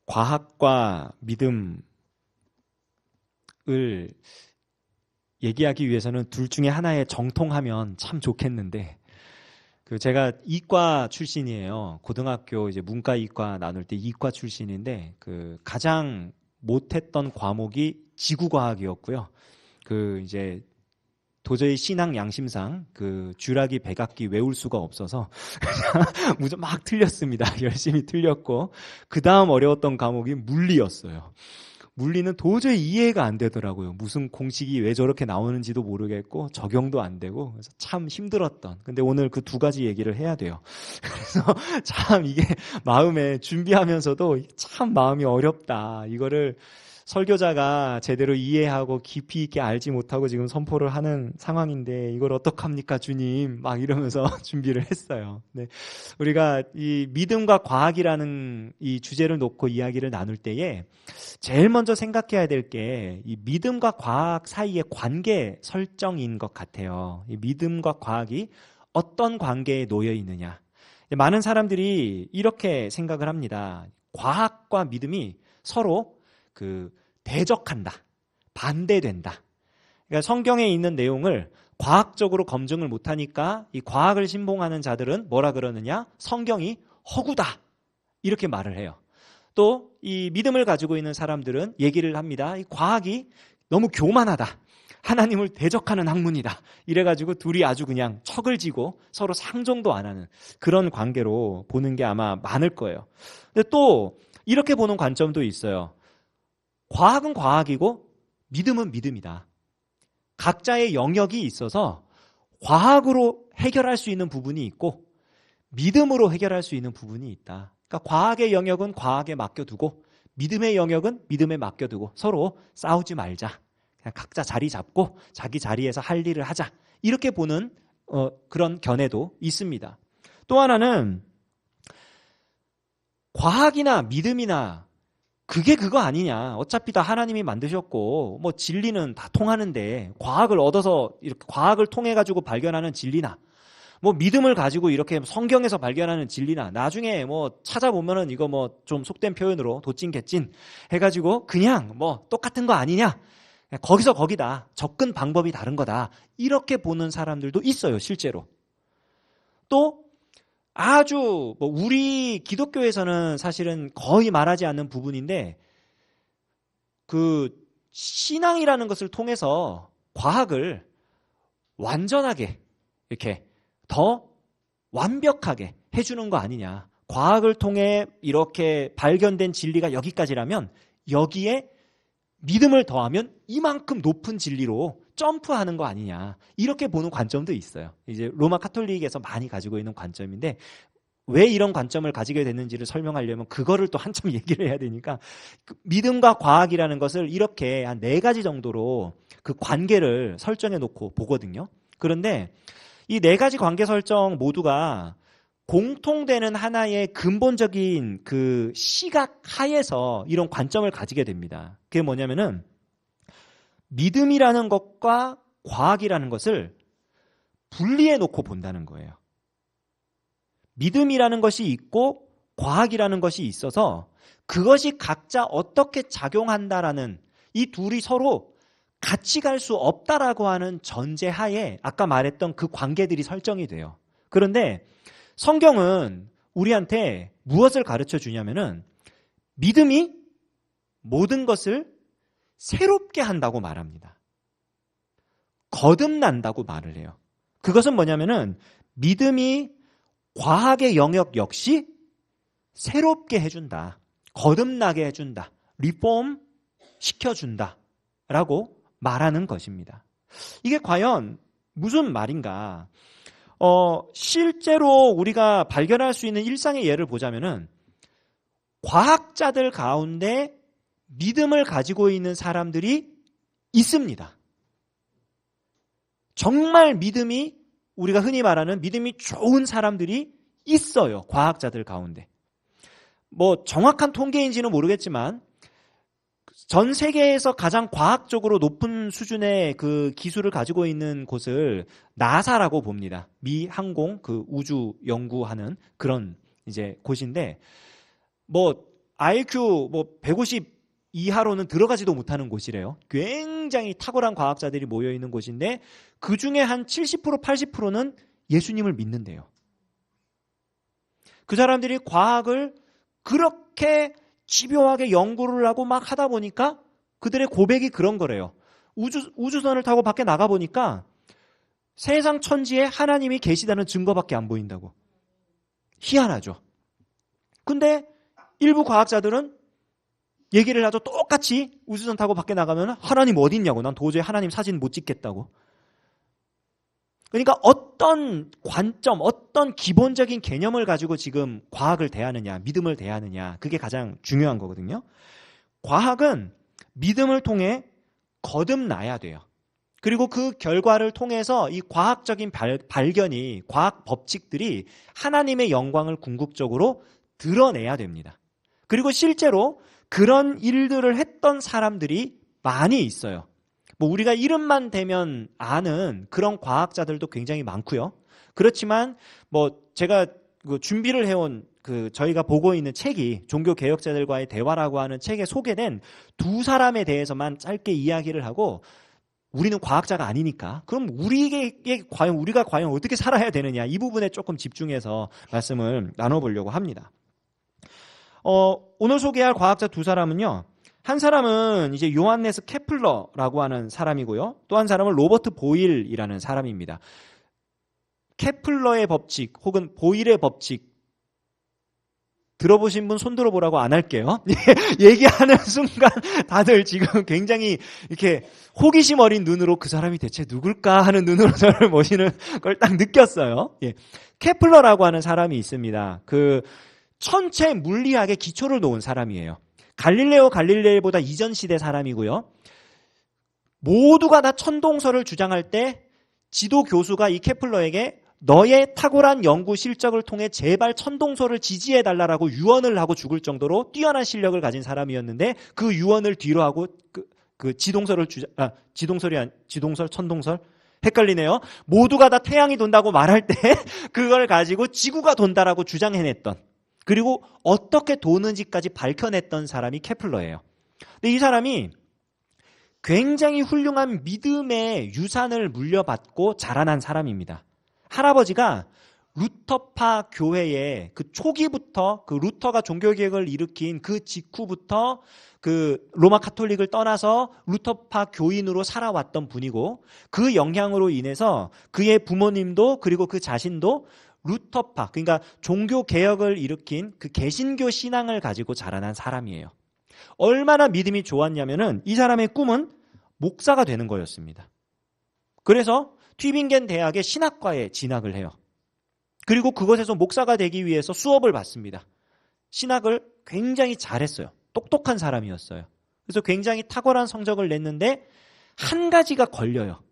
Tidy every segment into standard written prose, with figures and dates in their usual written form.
과학과 믿음을 얘기하기 위해서는 둘 중에 하나에 정통하면 참 좋겠는데, 제가 이과 출신이에요. 고등학교 이제 문과 이과 나눌 때 이과 출신인데, 가장 못했던 과목이 지구과학이었고요. 이제 도저히 신앙 양심상 쥐라기 백악기 외울 수가 없어서 무조건 막 틀렸습니다. 열심히 틀렸고, 그 다음 어려웠던 과목이 물리였어요. 물리는 도저히 이해가 안 되더라고요. 무슨 공식이 왜 저렇게 나오는지도 모르겠고 적용도 안 되고, 그래서 참 힘들었던. 근데 오늘 그 두 가지 얘기를 해야 돼요. 그래서 참 이게 마음에 준비하면서도 참 마음이 어렵다. 이거를 설교자가 제대로 이해하고 깊이 있게 알지 못하고 지금 선포를 하는 상황인데 이걸 어떡합니까 주님, 막 이러면서 준비를 했어요. 네. 우리가 이 믿음과 과학이라는 이 주제를 놓고 이야기를 나눌 때에 제일 먼저 생각해야 될 게 이 믿음과 과학 사이의 관계 설정인 것 같아요. 이 믿음과 과학이 어떤 관계에 놓여 있느냐. 많은 사람들이 이렇게 생각을 합니다. 과학과 믿음이 서로 대적한다, 반대된다. 그러니까 성경에 있는 내용을 과학적으로 검증을 못하니까 이 과학을 신봉하는 자들은 뭐라 그러느냐? 성경이 허구다, 이렇게 말을 해요. 또 이 믿음을 가지고 있는 사람들은 얘기를 합니다. 이 과학이 너무 교만하다, 하나님을 대적하는 학문이다, 이래가지고 둘이 아주 그냥 척을 지고 서로 상종도 안 하는 그런 관계로 보는 게 아마 많을 거예요. 근데 또 이렇게 보는 관점도 있어요. 과학은 과학이고 믿음은 믿음이다. 각자의 영역이 있어서 과학으로 해결할 수 있는 부분이 있고 믿음으로 해결할 수 있는 부분이 있다. 그러니까 과학의 영역은 과학에 맡겨두고 믿음의 영역은 믿음에 맡겨두고 서로 싸우지 말자. 그냥 각자 자리 잡고 자기 자리에서 할 일을 하자. 이렇게 보는 그런 견해도 있습니다. 또 하나는 과학이나 믿음이나 그게 그거 아니냐. 어차피 다 하나님이 만드셨고 뭐 진리는 다 통하는데 과학을 얻어서 이렇게 과학을 통해 가지고 발견하는 진리나 뭐 믿음을 가지고 이렇게 성경에서 발견하는 진리나 나중에 뭐 찾아보면은 이거 뭐 좀 속된 표현으로 도찐개찐 해가지고 그냥 뭐 똑같은 거 아니냐. 거기서 거기다. 접근 방법이 다른 거다. 이렇게 보는 사람들도 있어요, 실제로. 또 아주 우리 기독교에서는 사실은 거의 말하지 않는 부분인데 신앙이라는 것을 통해서 과학을 완전하게 이렇게 더 완벽하게 해주는 거 아니냐. 과학을 통해 이렇게 발견된 진리가 여기까지라면 여기에 믿음을 더하면 이만큼 높은 진리로 점프하는 거 아니냐. 이렇게 보는 관점도 있어요. 이제 로마 카톨릭에서 많이 가지고 있는 관점인데 왜 이런 관점을 가지게 됐는지를 설명하려면 그거를 또 한참 얘기를 해야 되니까 믿음과 과학이라는 것을 이렇게 한 4가지 정도로 그 관계를 설정해 놓고 보거든요. 그런데 이 4가지 관계 설정 모두가 공통되는 하나의 근본적인 시각 하에서 이런 관점을 가지게 됩니다. 그게 뭐냐면은 믿음이라는 것과 과학이라는 것을 분리해 놓고 본다는 거예요. 믿음이라는 것이 있고 과학이라는 것이 있어서 그것이 각자 어떻게 작용한다라는 이 둘이 서로 같이 갈 수 없다라고 하는 전제하에 아까 말했던 그 관계들이 설정이 돼요. 그런데 성경은 우리한테 무엇을 가르쳐 주냐면은 믿음이 모든 것을 새롭게 한다고 말합니다. 거듭난다고 말을 해요. 그것은 뭐냐면은 믿음이 과학의 영역 역시 새롭게 해준다. 거듭나게 해준다. 리폼 시켜준다. 라고 말하는 것입니다. 이게 과연 무슨 말인가? 실제로 우리가 발견할 수 있는 일상의 예를 보자면은 과학자들 가운데 믿음을 가지고 있는 사람들이 있습니다. 정말 믿음이 우리가 흔히 말하는 믿음이 좋은 사람들이 있어요. 과학자들 가운데. 뭐 정확한 통계인지는 모르겠지만 전 세계에서 가장 과학적으로 높은 수준의 그 기술을 가지고 있는 곳을 나사라고 봅니다. 미 항공 우주 연구하는 그런 이제 곳인데 뭐 IQ 뭐 150 이하로는 들어가지도 못하는 곳이래요. 굉장히 탁월한 과학자들이 모여 있는 곳인데 그 중에 한 70% 80%는 예수님을 믿는데요. 그 사람들이 과학을 그렇게 집요하게 연구를 하고 막 하다 보니까 그들의 고백이 그런 거래요. 우주선을 타고 밖에 나가 보니까 세상 천지에 하나님이 계시다는 증거밖에 안 보인다고. 희한하죠. 근데 일부 과학자들은 얘기를 하죠. 똑같이 우주선 타고 밖에 나가면 하나님 어디 있냐고. 난 도저히 하나님 사진 못 찍겠다고. 그러니까 어떤 관점, 어떤 기본적인 개념을 가지고 지금 과학을 대하느냐, 믿음을 대하느냐, 그게 가장 중요한 거거든요. 과학은 믿음을 통해 거듭나야 돼요. 그리고 그 결과를 통해서 이 과학적인 발견이, 과학 법칙들이 하나님의 영광을 궁극적으로 드러내야 됩니다. 그리고 실제로 그런 일들을 했던 사람들이 많이 있어요. 뭐 우리가 이름만 대면 아는 그런 과학자들도 굉장히 많고요. 그렇지만 뭐 제가 준비를 해온 저희가 보고 있는 책이 종교 개혁자들과의 대화라고 하는 책에 소개된 두 사람에 대해서만 짧게 이야기를 하고 우리는 과학자가 아니니까 그럼 우리가 과연 어떻게 살아야 되느냐 이 부분에 조금 집중해서 말씀을 나눠보려고 합니다. 오늘 소개할 과학자 두 사람은요. 한 사람은 이제 요한네스 케플러라고 하는 사람이고요. 또 한 사람은 로버트 보일이라는 사람입니다. 케플러의 법칙 혹은 보일의 법칙 들어보신 분 손 들어보라고 안 할게요. 얘기하는 순간 다들 지금 굉장히 이렇게 호기심 어린 눈으로 그 사람이 대체 누굴까 하는 눈으로 저를 보시는 걸 딱 느꼈어요. 예. 케플러라고 하는 사람이 있습니다. 천체 물리학의 기초를 놓은 사람이에요. 갈릴레이보다 이전 시대 사람이고요. 모두가 다 천동설을 주장할 때 지도 교수가 이 케플러에게 너의 탁월한 연구 실적을 통해 제발 천동설을 지지해달라고 유언을 하고 죽을 정도로 뛰어난 실력을 가진 사람이었는데 그 유언을 뒤로 하고 지동설, 천동설? 헷갈리네요. 모두가 다 태양이 돈다고 말할 때 그걸 가지고 지구가 돈다라고 주장해냈던 그리고 어떻게 도는지까지 밝혀냈던 사람이 케플러예요. 근데 이 사람이 굉장히 훌륭한 믿음의 유산을 물려받고 자라난 사람입니다. 할아버지가 루터파 교회의 초기부터 루터가 종교개혁을 일으킨 그 직후부터 로마 카톨릭을 떠나서 루터파 교인으로 살아왔던 분이고 그 영향으로 인해서 그의 부모님도 그리고 그 자신도 루터파, 그러니까 종교개혁을 일으킨 그 개신교 신앙을 가지고 자라난 사람이에요. 얼마나 믿음이 좋았냐면은 이 사람의 꿈은 목사가 되는 거였습니다. 그래서 튜빙겐 대학의 신학과에 진학을 해요. 그리고 그것에서 목사가 되기 위해서 수업을 받습니다. 신학을 굉장히 잘했어요. 똑똑한 사람이었어요. 그래서 굉장히 탁월한 성적을 냈는데 한 가지가 걸려요.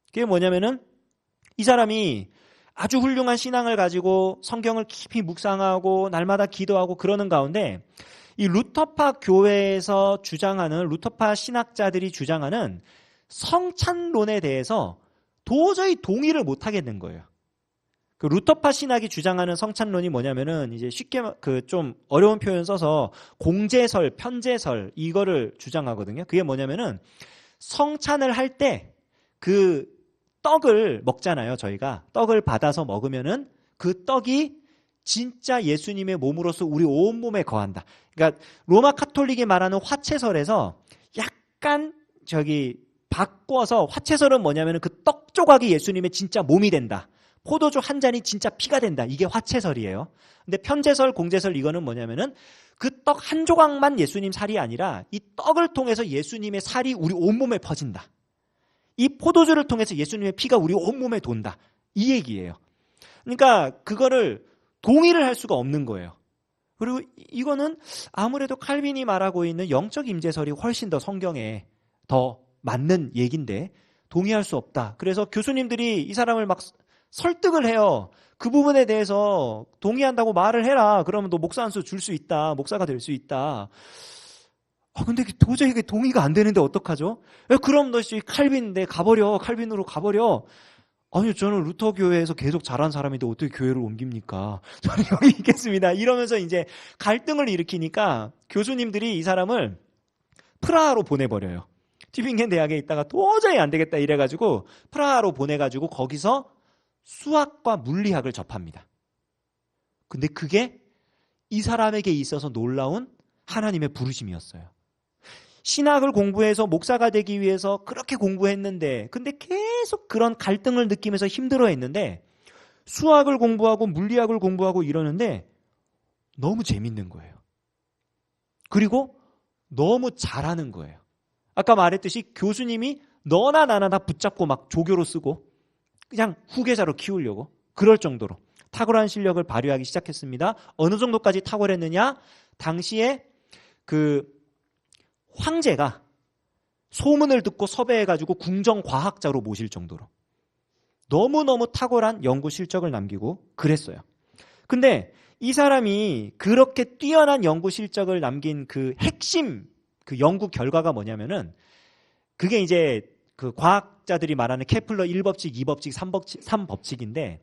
그게 뭐냐면은 이 사람이 아주 훌륭한 신앙을 가지고 성경을 깊이 묵상하고 날마다 기도하고 그러는 가운데 이 루터파 교회에서 주장하는 루터파 신학자들이 주장하는 성찬론에 대해서 도저히 동의를 못 하겠는 거예요. 루터파 신학이 주장하는 성찬론이 뭐냐면은 이제 쉽게 좀 어려운 표현 써서 공제설, 편제설 이거를 주장하거든요. 그게 뭐냐면은 성찬을 할 때 떡을 먹잖아요. 저희가 떡을 받아서 먹으면은 그 떡이 진짜 예수님의 몸으로서 우리 온몸에 거한다. 그러니까 로마 카톨릭이 말하는 화채설에서 약간 바꿔서 화채설은 뭐냐면은 그 떡 조각이 예수님의 진짜 몸이 된다. 포도주 한 잔이 진짜 피가 된다. 이게 화채설이에요. 근데 편제설, 공제설 이거는 뭐냐면은 그 떡 한 조각만 예수님 살이 아니라 이 떡을 통해서 예수님의 살이 우리 온몸에 퍼진다. 이 포도주를 통해서 예수님의 피가 우리 온몸에 돈다. 이 얘기예요. 그러니까 그거를 동의를 할 수가 없는 거예요. 그리고 이거는 아무래도 칼빈이 말하고 있는 영적 임재설이 훨씬 더 성경에 더 맞는 얘기인데 동의할 수 없다. 그래서 교수님들이 이 사람을 막 설득을 해요. 그 부분에 대해서 동의한다고 말을 해라. 그러면 너 목사 안수 줄 수 있다. 목사가 될 수 있다. 근데 도저히 이게 동의가 안 되는데 어떡하죠? 그럼 너 칼빈인데 가버려. 칼빈으로 가버려. 아니, 저는 루터 교회에서 계속 자란 사람인데 어떻게 교회를 옮깁니까? 저는 여기 있겠습니다. 이러면서 이제 갈등을 일으키니까 교수님들이 이 사람을 프라하로 보내버려요. 튜빙겐 대학에 있다가 도저히 안 되겠다 이래가지고 프라하로 보내가지고 거기서 수학과 물리학을 접합니다. 근데 그게 이 사람에게 있어서 놀라운 하나님의 부르심이었어요. 신학을 공부해서 목사가 되기 위해서 그렇게 공부했는데 근데 계속 그런 갈등을 느끼면서 힘들어했는데 수학을 공부하고 물리학을 공부하고 이러는데 너무 재밌는 거예요. 그리고 너무 잘하는 거예요. 아까 말했듯이 교수님이 너나 나나 다 붙잡고 막 조교로 쓰고 그냥 후계자로 키우려고 그럴 정도로 탁월한 실력을 발휘하기 시작했습니다. 어느 정도까지 탁월했느냐? 당시에 그 황제가 소문을 듣고 섭외해가지고 궁정과학자로 모실 정도로 너무너무 탁월한 연구 실적을 남기고 그랬어요. 근데 이 사람이 그렇게 뛰어난 연구 실적을 남긴 그 핵심 그 연구 결과가 뭐냐면은 그게 이제 그 과학자들이 말하는 케플러 1법칙, 2법칙, 3법칙인데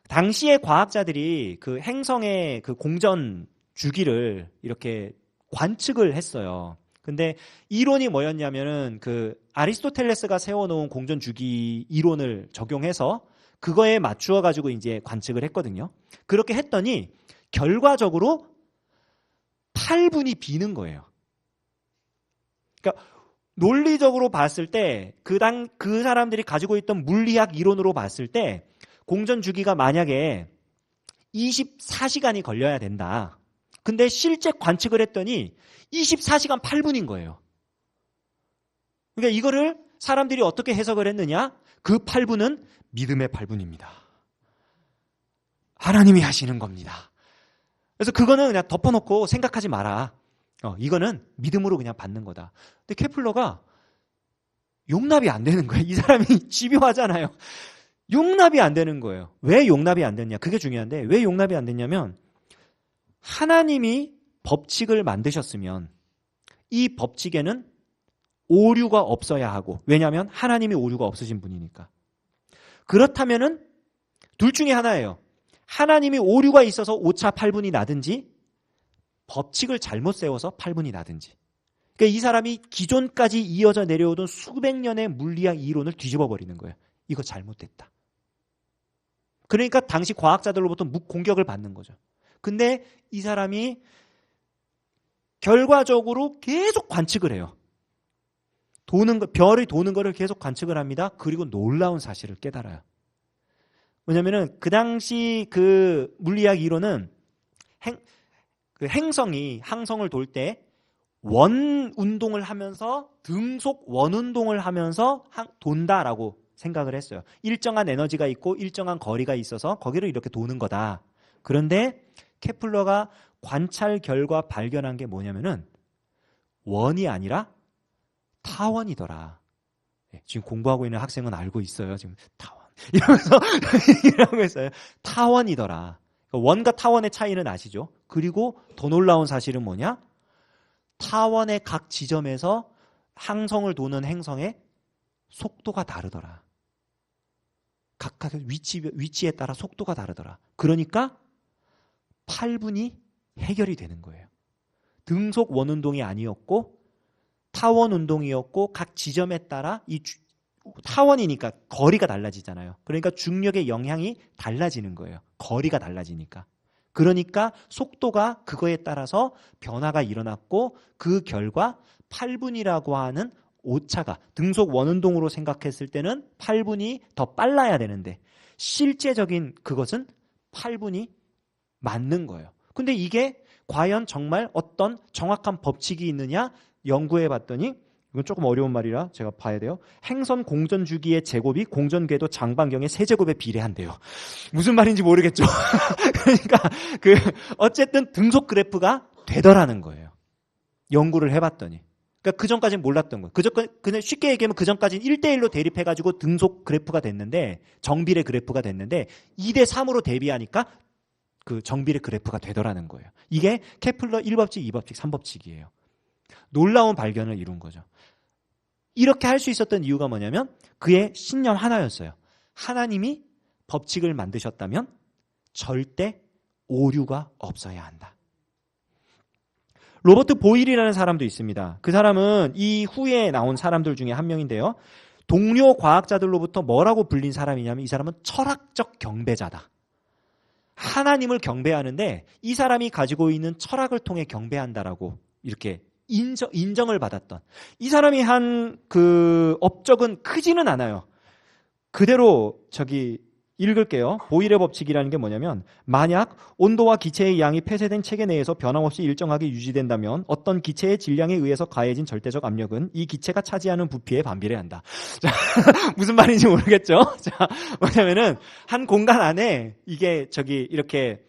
당시의 과학자들이 그 행성의 그 공전 주기를 이렇게 관측을 했어요. 근데 이론이 뭐였냐면은 그 아리스토텔레스가 세워놓은 공전 주기 이론을 적용해서 그거에 맞추어 가지고 이제 관측을 했거든요. 그렇게 했더니 결과적으로 8분이 비는 거예요. 그러니까 논리적으로 봤을 때 그 사람들이 가지고 있던 물리학 이론으로 봤을 때 공전 주기가 만약에 24시간이 걸려야 된다. 근데 실제 관측을 했더니 24시간 8분인 거예요. 그러니까 이거를 사람들이 어떻게 해석을 했느냐? 그 8분은 믿음의 8분입니다. 하나님이 하시는 겁니다. 그래서 그거는 그냥 덮어놓고 생각하지 마라. 이거는 믿음으로 그냥 받는 거다. 근데 케플러가 용납이 안 되는 거예요. 이 사람이 집요하잖아요. 용납이 안 되는 거예요. 왜 용납이 안 됐냐? 그게 중요한데 왜 용납이 안 됐냐면 하나님이 법칙을 만드셨으면 이 법칙에는 오류가 없어야 하고 왜냐하면 하나님이 오류가 없으신 분이니까. 그렇다면은 둘 중에 하나예요. 하나님이 오류가 있어서 오차 8분이 나든지 법칙을 잘못 세워서 8분이 나든지. 그러니까 이 사람이 기존까지 이어져 내려오던 수백 년의 물리학 이론을 뒤집어 버리는 거예요. 이거 잘못됐다. 그러니까 당시 과학자들로부터 공격을 받는 거죠. 근데 이 사람이 결과적으로 계속 관측을 해요. 별이 도는 거를 계속 관측을 합니다. 그리고 놀라운 사실을 깨달아요. 왜냐면은 그 당시 그 물리학 이론은 그 행성이 항성을 돌 때 원 운동을 하면서 등속 원 운동을 하면서 돈다라고 생각을 했어요. 일정한 에너지가 있고 일정한 거리가 있어서 거기를 이렇게 도는 거다. 그런데 케플러가 관찰 결과 발견한 게 뭐냐면은 원이 아니라 타원이더라. 지금 공부하고 있는 학생은 알고 있어요. 지금 타원 이러면서 이러고 있어요. 타원이더라. 원과 타원의 차이는 아시죠? 그리고 더 놀라운 사실은 뭐냐? 타원의 각 지점에서 항성을 도는 행성의 속도가 다르더라. 각각의 위치에 따라 속도가 다르더라. 그러니까 8분이 해결이 되는 거예요. 등속 원운동이 아니었고 타원 운동이었고 각 지점에 따라 이 타원이니까 거리가 달라지잖아요. 그러니까 중력의 영향이 달라지는 거예요. 거리가 달라지니까. 그러니까 속도가 그거에 따라서 변화가 일어났고 그 결과 8분이라고 하는 오차가 등속 원운동으로 생각했을 때는 8분이 더 빨라야 되는데 실제적인 그것은 8분이 맞는 거예요. 근데 이게 과연 정말 어떤 정확한 법칙이 있느냐 연구해 봤더니 이건 조금 어려운 말이라 제가 봐야 돼요. 행선 공전 주기의 제곱이 공전 궤도 장반경의 세제곱에 비례한대요. 무슨 말인지 모르겠죠. 그러니까 어쨌든 등속 그래프가 되더라는 거예요. 연구를 해봤더니. 그러니까 그 전까지는 몰랐던 거예요. 그냥 쉽게 얘기하면 그 전까지는 1대1로 대립해가지고 등속 그래프가 됐는데 정비례 그래프가 됐는데 2대3으로 대비하니까 그 정비례 그래프가 되더라는 거예요. 이게 케플러 1법칙, 2법칙, 3법칙이에요. 놀라운 발견을 이룬 거죠. 이렇게 할 수 있었던 이유가 뭐냐면 그의 신념 하나였어요. 하나님이 법칙을 만드셨다면 절대 오류가 없어야 한다. 로버트 보일이라는 사람도 있습니다. 그 사람은 이 후에 나온 사람들 중에 한 명인데요. 동료 과학자들로부터 뭐라고 불린 사람이냐면 이 사람은 철학적 경배자다. 하나님을 경배하는데 이 사람이 가지고 있는 철학을 통해 경배한다라고 이렇게 인정을 받았던, 이 사람이 한 그 업적은 크지는 않아요. 그대로 읽을게요. 보일의 법칙이라는 게 뭐냐면, 만약 온도와 기체의 양이 폐쇄된 체계 내에서 변함없이 일정하게 유지된다면 어떤 기체의 질량에 의해서 가해진 절대적 압력은 이 기체가 차지하는 부피에 반비례 한다. 자, 무슨 말인지 모르겠죠? 자, 뭐냐면은 한 공간 안에 이게 이렇게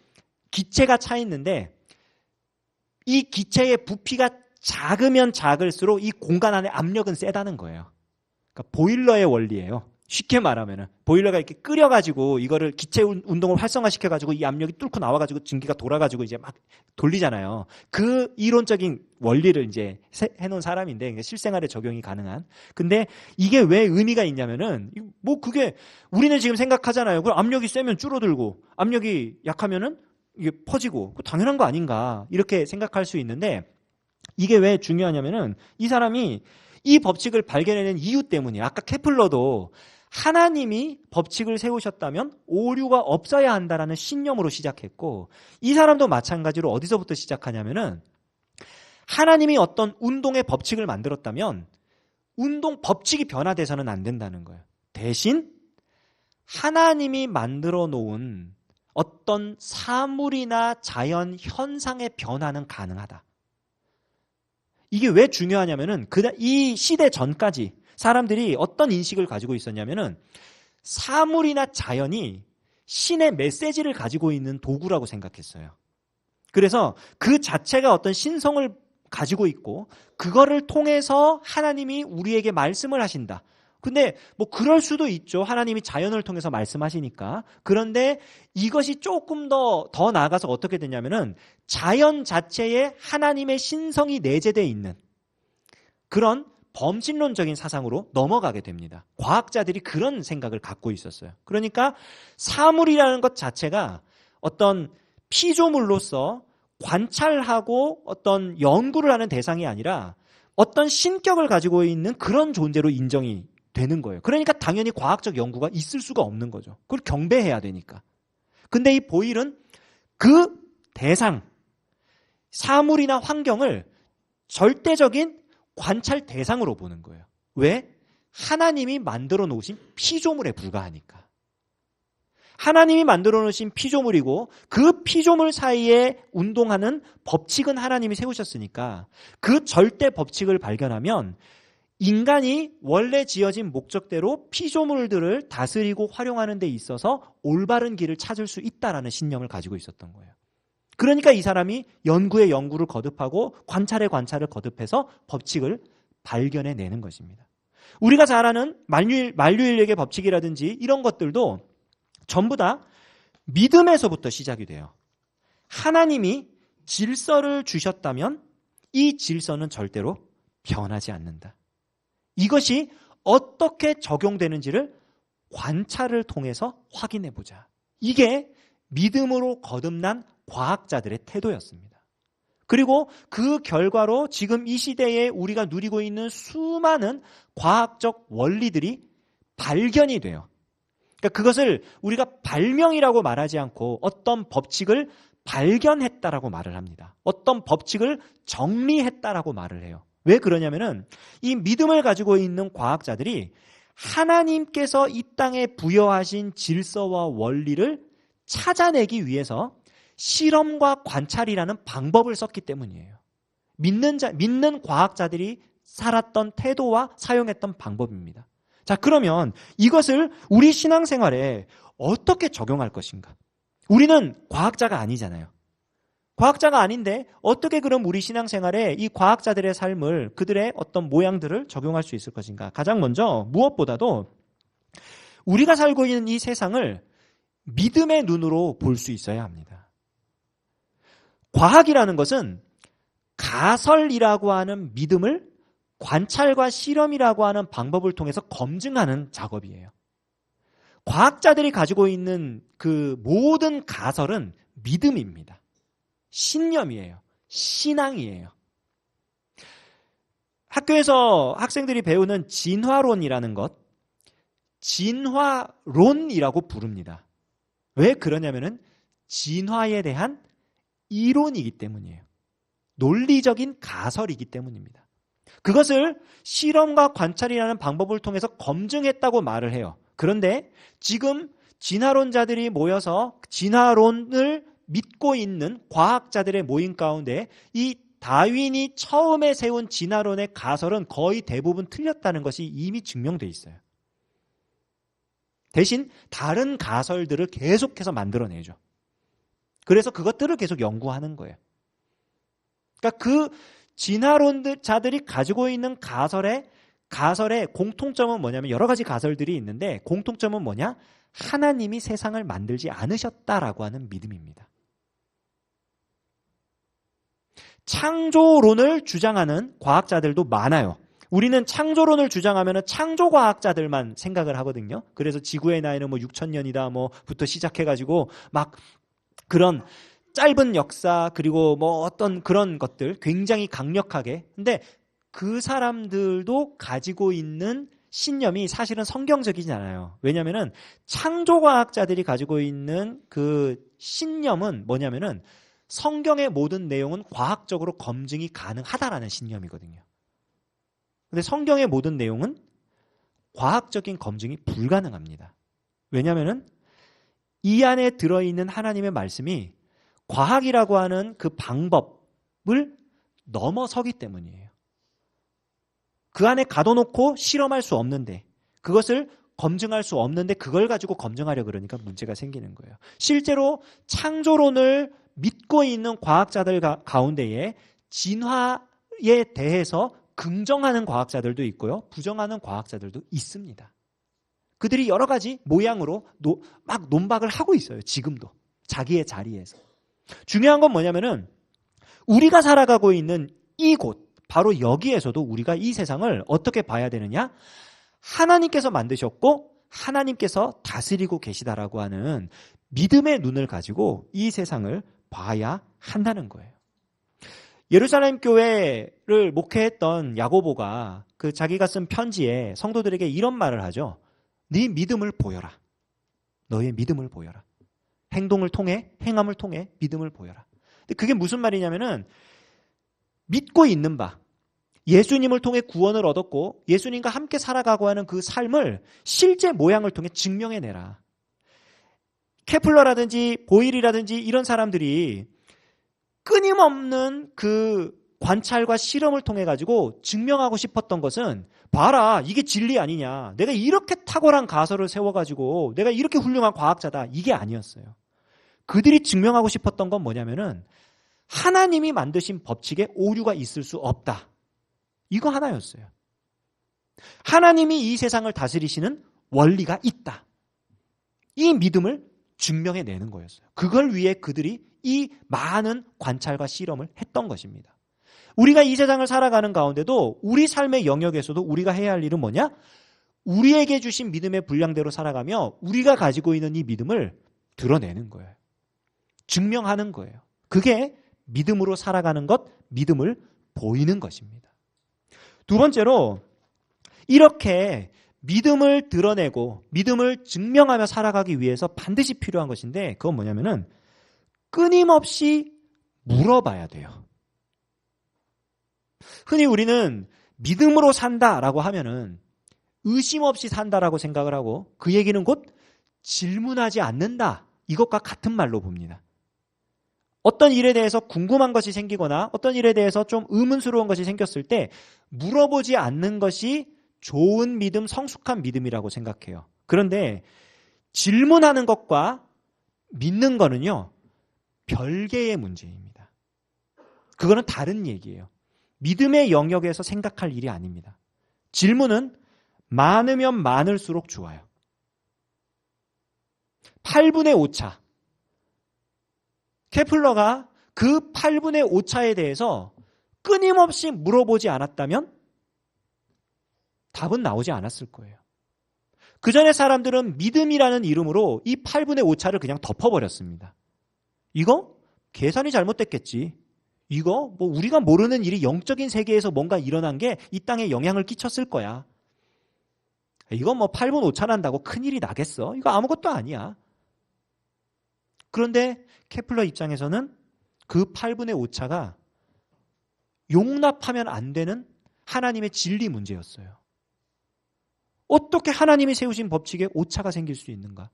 기체가 차 있는데 이 기체의 부피가 작으면 작을수록 이 공간 안에 압력은 세다는 거예요. 그러니까 보일러의 원리예요. 쉽게 말하면은 보일러가 이렇게 끓여가지고 이거를 기체 운동을 활성화시켜가지고 이 압력이 뚫고 나와가지고 증기가 돌아가지고 이제 막 돌리잖아요. 그 이론적인 원리를 이제 해놓은 사람인데 실생활에 적용이 가능한. 근데 이게 왜 의미가 있냐면은 뭐 그게 우리는 지금 생각하잖아요. 그럼 압력이 세면 줄어들고 압력이 약하면은 이게 퍼지고 당연한 거 아닌가 이렇게 생각할 수 있는데, 이게 왜 중요하냐면은 이 사람이 이 법칙을 발견해낸 이유 때문이에요. 아까 케플러도 하나님이 법칙을 세우셨다면 오류가 없어야 한다라는 신념으로 시작했고, 이 사람도 마찬가지로 어디서부터 시작하냐면은 하나님이 어떤 운동의 법칙을 만들었다면 운동 법칙이 변화돼서는 안 된다는 거예요. 대신 하나님이 만들어 놓은 어떤 사물이나 자연 현상의 변화는 가능하다. 이게 왜 중요하냐면은 이 시대 전까지 사람들이 어떤 인식을 가지고 있었냐면은 사물이나 자연이 신의 메시지를 가지고 있는 도구라고 생각했어요. 그래서 그 자체가 어떤 신성을 가지고 있고 그거를 통해서 하나님이 우리에게 말씀을 하신다. 근데 뭐 그럴 수도 있죠. 하나님이 자연을 통해서 말씀하시니까. 그런데 이것이 조금 더 나아가서 어떻게 되냐면은 자연 자체에 하나님의 신성이 내재되어 있는 그런 범신론적인 사상으로 넘어가게 됩니다. 과학자들이 그런 생각을 갖고 있었어요. 그러니까 사물이라는 것 자체가 어떤 피조물로서 관찰하고 어떤 연구를 하는 대상이 아니라 어떤 신격을 가지고 있는 그런 존재로 인정이 되는 거예요. 그러니까 당연히 과학적 연구가 있을 수가 없는 거죠. 그걸 경배해야 되니까. 근데 이 보일은 그 대상, 사물이나 환경을 절대적인 관찰 대상으로 보는 거예요. 왜? 하나님이 만들어 놓으신 피조물에 불과하니까. 하나님이 만들어 놓으신 피조물이고 그 피조물 사이에 운동하는 법칙은 하나님이 세우셨으니까 그 절대 법칙을 발견하면 인간이 원래 지어진 목적대로 피조물들을 다스리고 활용하는 데 있어서 올바른 길을 찾을 수 있다라는 신념을 가지고 있었던 거예요. 그러니까 이 사람이 연구에 연구를 거듭하고 관찰에 관찰을 거듭해서 법칙을 발견해내는 것입니다. 우리가 잘 아는 만유인력의 법칙이라든지 이런 것들도 전부 다 믿음에서부터 시작이 돼요. 하나님이 질서를 주셨다면 이 질서는 절대로 변하지 않는다. 이것이 어떻게 적용되는지를 관찰을 통해서 확인해 보자. 이게 믿음으로 거듭난 과학자들의 태도였습니다. 그리고 그 결과로 지금 이 시대에 우리가 누리고 있는 수많은 과학적 원리들이 발견이 돼요. 그러니까 그것을 우리가 발명이라고 말하지 않고 어떤 법칙을 발견했다라고 말을 합니다. 어떤 법칙을 정리했다라고 말을 해요. 왜 그러냐면은 이 믿음을 가지고 있는 과학자들이 하나님께서 이 땅에 부여하신 질서와 원리를 찾아내기 위해서 실험과 관찰이라는 방법을 썼기 때문이에요. 믿는 과학자들이 살았던 태도와 사용했던 방법입니다. 자, 그러면 이것을 우리 신앙생활에 어떻게 적용할 것인가? 우리는 과학자가 아니잖아요. 과학자가 아닌데 어떻게 그럼 우리 신앙생활에 이 과학자들의 삶을, 그들의 어떤 모양들을 적용할 수 있을 것인가? 가장 먼저 무엇보다도 우리가 살고 있는 이 세상을 믿음의 눈으로 볼 수 있어야 합니다. 과학이라는 것은 가설이라고 하는 믿음을 관찰과 실험이라고 하는 방법을 통해서 검증하는 작업이에요. 과학자들이 가지고 있는 그 모든 가설은 믿음입니다. 신념이에요. 신앙이에요. 학교에서 학생들이 배우는 진화론이라는 것, 진화론이라고 부릅니다. 왜 그러냐면은 진화에 대한 이론이기 때문이에요. 논리적인 가설이기 때문입니다. 그것을 실험과 관찰이라는 방법을 통해서 검증했다고 말을 해요. 그런데 지금 진화론자들이 모여서 진화론을 믿고 있는 과학자들의 모임 가운데 이 다윈이 처음에 세운 진화론의 가설은 거의 대부분 틀렸다는 것이 이미 증명돼 있어요. 대신 다른 가설들을 계속해서 만들어내죠. 그래서 그것들을 계속 연구하는 거예요. 그러니까 그 진화론자들이 가지고 있는 가설의 공통점은 뭐냐면 여러 가지 가설들이 있는데 공통점은 뭐냐? 하나님이 세상을 만들지 않으셨다라고 하는 믿음입니다. 창조론을 주장하는 과학자들도 많아요. 우리는 창조론을 주장하면 창조과학자들만 생각을 하거든요. 그래서 지구의 나이는 6,000년이다 부터 시작해가지고 막 그런 짧은 역사 그리고 어떤 그런 것들 굉장히 강력하게. 근데 그 사람들도 가지고 있는 신념이 사실은 성경적이지 않아요. 왜냐하면 창조과학자들이 가지고 있는 그 신념은 뭐냐면은 성경의 모든 내용은 과학적으로 검증이 가능하다라는 신념이거든요. 근데 성경의 모든 내용은 과학적인 검증이 불가능합니다. 왜냐하면 이 안에 들어있는 하나님의 말씀이 과학이라고 하는 그 방법을 넘어서기 때문이에요. 그 안에 가둬놓고 실험할 수 없는데 그것을 검증할 수 없는데 그걸 가지고 검증하려 그러니까 문제가 생기는 거예요. 실제로 창조론을 믿고 있는 과학자들 가운데에 진화에 대해서 긍정하는 과학자들도 있고요. 부정하는 과학자들도 있습니다. 그들이 여러 가지 모양으로 막 논박을 하고 있어요. 지금도. 자기의 자리에서. 중요한 건 뭐냐면은 우리가 살아가고 있는 이곳, 바로 여기에서도 우리가 이 세상을 어떻게 봐야 되느냐? 하나님께서 만드셨고 하나님께서 다스리고 계시다라고 하는 믿음의 눈을 가지고 이 세상을 봐야 한다는 거예요. 예루살렘 교회를 목회했던 야고보가 그 자기가 쓴 편지에 성도들에게 이런 말을 하죠. 네 믿음을 보여라. 너의 믿음을 보여라. 행동을 통해, 행함을 통해 믿음을 보여라. 근데 그게 무슨 말이냐면은 믿고 있는 바, 예수님을 통해 구원을 얻었고 예수님과 함께 살아가고 하는 그 삶을 실제 모양을 통해 증명해내라. 케플러라든지 보일이라든지 이런 사람들이 끊임없는 그 관찰과 실험을 통해 가지고 증명하고 싶었던 것은 봐라, 이게 진리 아니냐. 내가 이렇게 탁월한 가설을 세워가지고 내가 이렇게 훌륭한 과학자다. 이게 아니었어요. 그들이 증명하고 싶었던 건 뭐냐면은 하나님이 만드신 법칙에 오류가 있을 수 없다. 이거 하나였어요. 하나님이 이 세상을 다스리시는 원리가 있다. 이 믿음을 증명해내는 거였어요. 그걸 위해 그들이 이 많은 관찰과 실험을 했던 것입니다. 우리가 이 세상을 살아가는 가운데도 우리 삶의 영역에서도 우리가 해야 할 일은 뭐냐? 우리에게 주신 믿음의 분량대로 살아가며 우리가 가지고 있는 이 믿음을 드러내는 거예요. 증명하는 거예요. 그게 믿음으로 살아가는 것, 믿음을 보이는 것입니다. 두 번째로 이렇게 믿음을 드러내고 믿음을 증명하며 살아가기 위해서 반드시 필요한 것인데 그건 뭐냐면은 끊임없이 물어봐야 돼요. 흔히 우리는 믿음으로 산다라고 하면은 의심 없이 산다라고 생각을 하고 그 얘기는 곧 질문하지 않는다. 이것과 같은 말로 봅니다. 어떤 일에 대해서 궁금한 것이 생기거나 어떤 일에 대해서 좀 의문스러운 것이 생겼을 때 물어보지 않는 것이 좋은 믿음, 성숙한 믿음이라고 생각해요. 그런데 질문하는 것과 믿는 거는요, 별개의 문제입니다. 그거는 다른 얘기예요. 믿음의 영역에서 생각할 일이 아닙니다. 질문은 많으면 많을수록 좋아요. 8분의 5차. 케플러가 그 8분의 5차에 대해서 끊임없이 물어보지 않았다면 답은 나오지 않았을 거예요. 그 전에 사람들은 믿음이라는 이름으로 이 8분의 5차를 그냥 덮어버렸습니다. 이거 계산이 잘못됐겠지. 이거 뭐 우리가 모르는 일이 영적인 세계에서 뭔가 일어난 게 이 땅에 영향을 끼쳤을 거야. 이거 뭐 8분 5차 난다고 큰일이 나겠어? 이거 아무것도 아니야. 그런데 케플러 입장에서는 그 8분의 5차가 용납하면 안 되는 하나님의 진리 문제였어요. 어떻게 하나님이 세우신 법칙에 오차가 생길 수 있는가?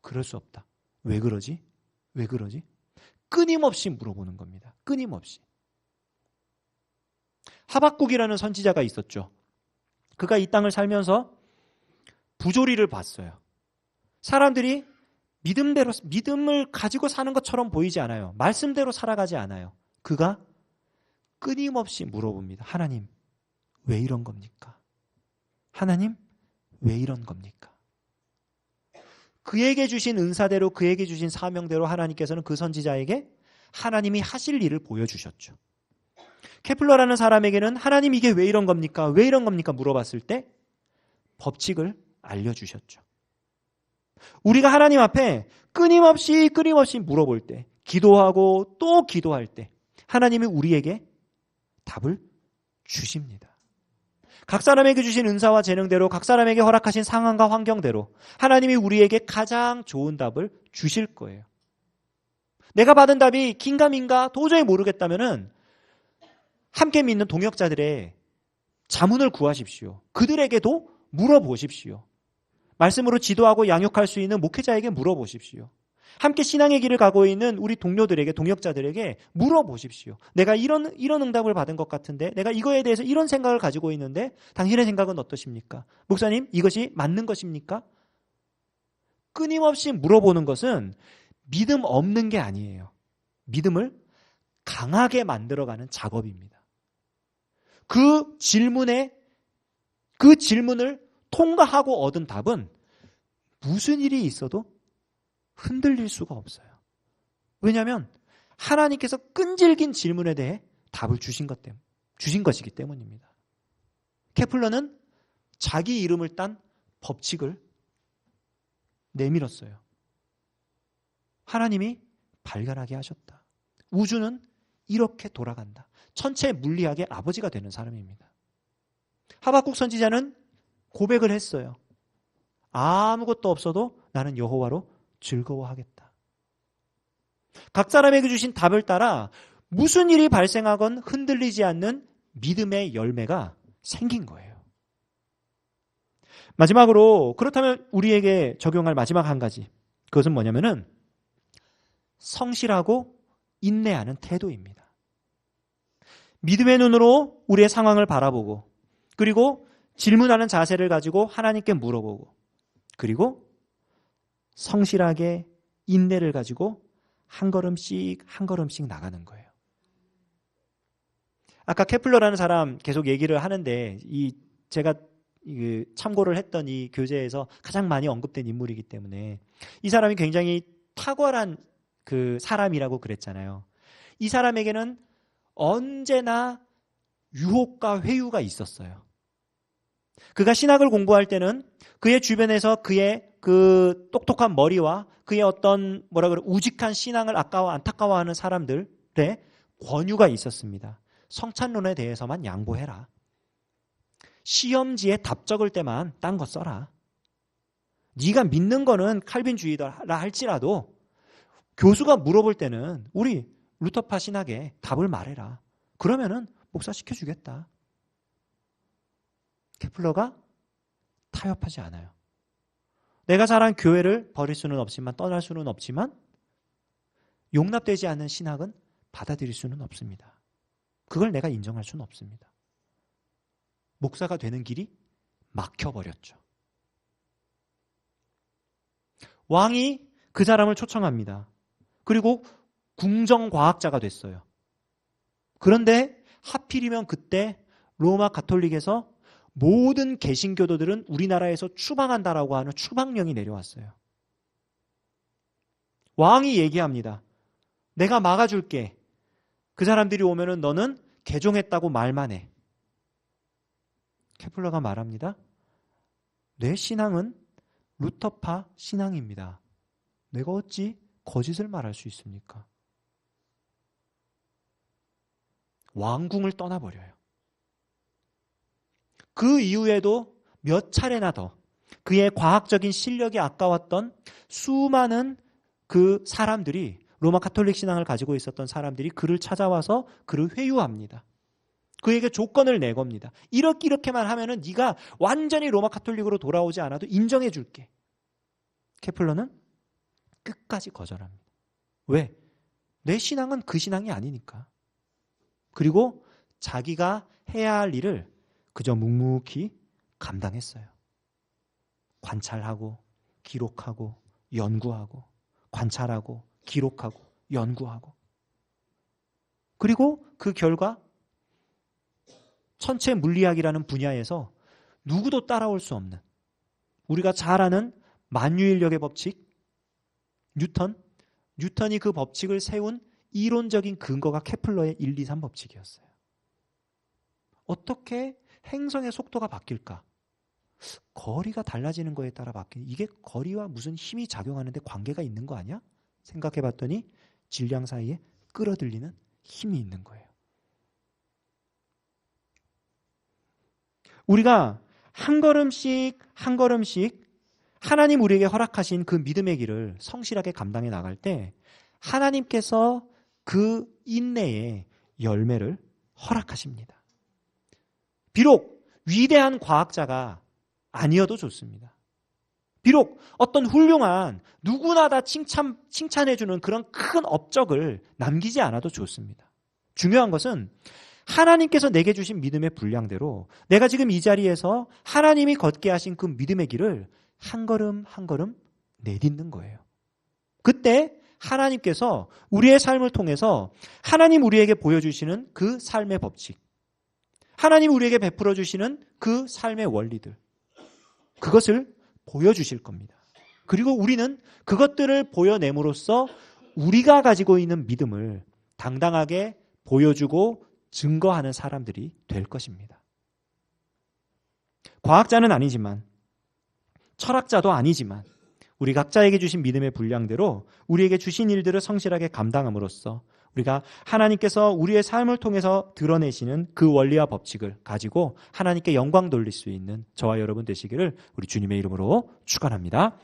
그럴 수 없다. 왜 그러지? 왜 그러지? 끊임없이 물어보는 겁니다. 끊임없이. 하박국이라는 선지자가 있었죠. 그가 이 땅을 살면서 부조리를 봤어요. 사람들이 믿음을 가지고 사는 것처럼 보이지 않아요. 말씀대로 살아가지 않아요. 그가 끊임없이 물어봅니다. 하나님, 왜 이런 겁니까? 하나님, 왜 이런 겁니까? 그에게 주신 은사대로, 그에게 주신 사명대로 하나님께서는 그 선지자에게 하나님이 하실 일을 보여주셨죠. 케플러라는 사람에게는 하나님 이게 왜 이런 겁니까? 왜 이런 겁니까? 물어봤을 때 법칙을 알려주셨죠. 우리가 하나님 앞에 끊임없이 물어볼 때, 기도하고 또 기도할 때 하나님이 우리에게 답을 주십니다. 각 사람에게 주신 은사와 재능대로, 각 사람에게 허락하신 상황과 환경대로 하나님이 우리에게 가장 좋은 답을 주실 거예요. 내가 받은 답이 긴가민가 도저히 모르겠다면은 함께 믿는 동역자들의 자문을 구하십시오. 그들에게도 물어보십시오. 말씀으로 지도하고 양육할 수 있는 목회자에게 물어보십시오. 함께 신앙의 길을 가고 있는 우리 동료들에게, 동역자들에게 물어보십시오. 내가 이런 응답을 받은 것 같은데, 내가 이거에 대해서 이런 생각을 가지고 있는데 당신의 생각은 어떠십니까? 목사님, 이것이 맞는 것입니까? 끊임없이 물어보는 것은 믿음 없는 게 아니에요. 믿음을 강하게 만들어가는 작업입니다. 그 질문을 통과하고 얻은 답은 무슨 일이 있어도 흔들릴 수가 없어요. 왜냐하면 하나님께서 끈질긴 질문에 대해 답을 주신 것이기 때문입니다. 케플러는 자기 이름을 딴 법칙을 내밀었어요. 하나님이 발견하게 하셨다. 우주는 이렇게 돌아간다. 천체 물리학의 아버지가 되는 사람입니다. 하박국 선지자는 고백을 했어요. 아무것도 없어도 나는 여호와로 즐거워하겠다. 각 사람에게 주신 답을 따라 무슨 일이 발생하건 흔들리지 않는 믿음의 열매가 생긴 거예요. 마지막으로, 그렇다면 우리에게 적용할 마지막 한 가지, 그것은 뭐냐면은 성실하고 인내하는 태도입니다. 믿음의 눈으로 우리의 상황을 바라보고, 그리고 질문하는 자세를 가지고 하나님께 물어보고, 그리고 성실하게 인내를 가지고 한 걸음씩 나가는 거예요. 아까 케플러라는 사람 계속 얘기를 하는데, 제가 참고를 했던 이 교재에서 가장 많이 언급된 인물이기 때문에 이 사람이 굉장히 탁월한 그 사람이라고 그랬잖아요. 이 사람에게는 언제나 유혹과 회유가 있었어요. 그가 신학을 공부할 때는 그의 주변에서 그의 그 똑똑한 머리와 그의 어떤 우직한 신앙을 안타까워하는 사람들의 권유가 있었습니다. 성찬론에 대해서만 양보해라. 시험지에 답 적을 때만 딴 거 써라. 네가 믿는 거는 칼빈주의다 할지라도 교수가 물어볼 때는 우리 루터파 신학에 답을 말해라. 그러면은 목사시켜주겠다. 케플러가 타협하지 않아요. 내가 자란 교회를 버릴 수는 없지만, 떠날 수는 없지만, 용납되지 않는 신학은 받아들일 수는 없습니다. 그걸 내가 인정할 수는 없습니다. 목사가 되는 길이 막혀버렸죠. 왕이 그 사람을 초청합니다. 그리고 궁정과학자가 됐어요. 그런데 하필이면 그때 로마 가톨릭에서 모든 개신교도들은 우리나라에서 추방한다라고 하는 추방령이 내려왔어요. 왕이 얘기합니다. 내가 막아줄게. 그 사람들이 오면은 너는 개종했다고 말만 해. 케플러가 말합니다. 내 신앙은 루터파 신앙입니다. 내가 어찌 거짓을 말할 수 있습니까? 왕궁을 떠나버려요. 그 이후에도 몇 차례나 더 그의 과학적인 실력이 아까웠던 수많은 그 사람들이, 로마 가톨릭 신앙을 가지고 있었던 사람들이 그를 찾아와서 그를 회유합니다. 그에게 조건을 내겁니다. 이렇게만 하면은 네가 완전히 로마 가톨릭으로 돌아오지 않아도 인정해 줄게. 케플러는 끝까지 거절합니다. 왜? 내 신앙은 그 신앙이 아니니까. 그리고 자기가 해야 할 일을 그저 묵묵히 감당했어요. 관찰하고 기록하고 연구하고 관찰하고 기록하고 연구하고, 그리고 그 결과 천체 물리학이라는 분야에서 누구도 따라올 수 없는, 우리가 잘 아는 만유인력의 법칙, 뉴턴이 그 법칙을 세운 이론적인 근거가 케플러의 1, 2, 3 법칙이었어요. 어떻게 행성의 속도가 바뀔까? 거리가 달라지는 거에 따라 바뀌는, 이게 거리와 무슨 힘이 작용하는데 관계가 있는 거 아니야? 생각해 봤더니 질량 사이에 끌어들이는 힘이 있는 거예요. 우리가 한 걸음씩 한 걸음씩 하나님 우리에게 허락하신 그 믿음의 길을 성실하게 감당해 나갈 때 하나님께서 그 인내의 열매를 허락하십니다. 비록 위대한 과학자가 아니어도 좋습니다. 비록 어떤 훌륭한, 누구나 다 칭찬해주는 그런 큰 업적을 남기지 않아도 좋습니다. 중요한 것은 하나님께서 내게 주신 믿음의 분량대로 내가 지금 이 자리에서 하나님이 걷게 하신 그 믿음의 길을 한 걸음 한 걸음 내딛는 거예요. 그때 하나님께서 우리의 삶을 통해서 하나님 우리에게 보여주시는 그 삶의 법칙, 하나님 우리에게 베풀어 주시는 그 삶의 원리들, 그것을 보여주실 겁니다. 그리고 우리는 그것들을 보여냄으로써 우리가 가지고 있는 믿음을 당당하게 보여주고 증거하는 사람들이 될 것입니다. 과학자는 아니지만, 철학자도 아니지만, 우리 각자에게 주신 믿음의 분량대로 우리에게 주신 일들을 성실하게 감당함으로써 우리가 하나님께서 우리의 삶을 통해서 드러내시는 그 원리와 법칙을 가지고 하나님께 영광 돌릴 수 있는 저와 여러분 되시기를 우리 주님의 이름으로 축원합니다.